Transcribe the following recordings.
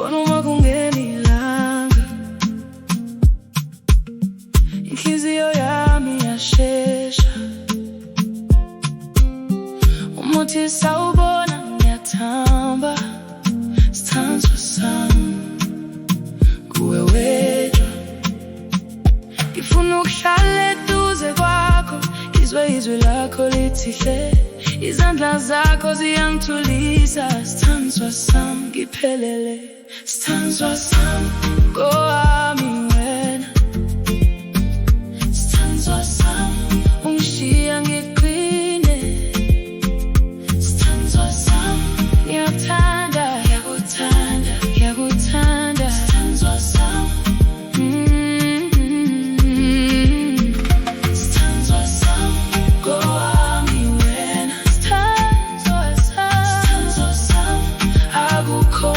Noma kungenilanga, inhliziyo yami yashesha. Umuthi sawubona ngiyathamba, sithandzwa sami kuwe wedwa. Ngifuna ukuhlala eduze kwakho, izwe izwi lakho lithi hle. Izandla zakho ziyangithulisa, sithandzwa sami ngiphelele. Sithandzwa sami ngowami wena, sithandzwa sami ungishiya ngiqine. Sithandzwa sami ngiyakuthanda, ngiyakuthanda, ngiyakuthanda. Sithandzwa sami sithandzwa sami ngowami wena, sithandzwa sami akukho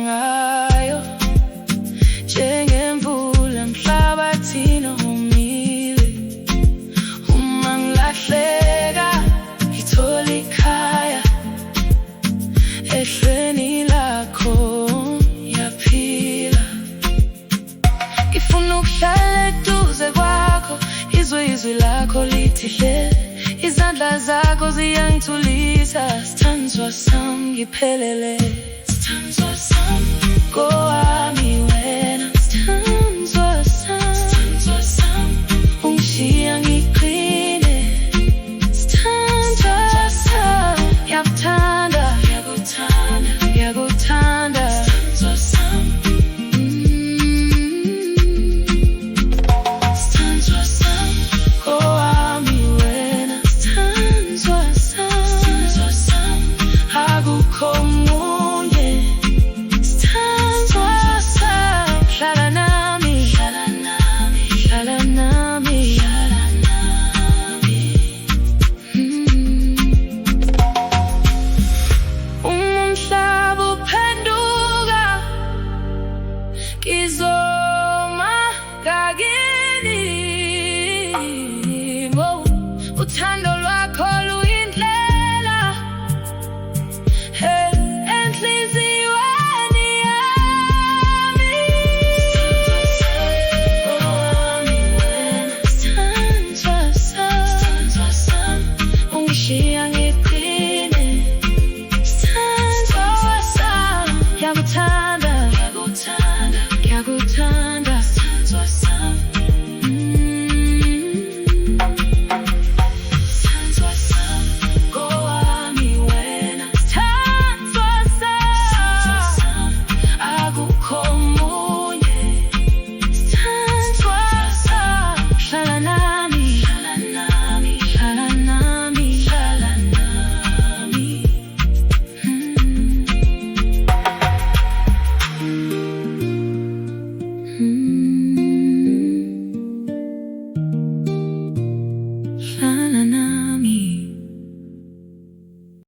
ngayo njengemvula emhlabathini omile. Uma ngilahleka ngithola ikhaya, ehlweni lakho ngiyaphila. Ngifuna ukuhlala eduze kwakho, izwe izwi lakho lithi hle. Izandla zakho ziyangithulisa, sithandzwa sami ngiphelele. Sithandzwa sami ngowami wena,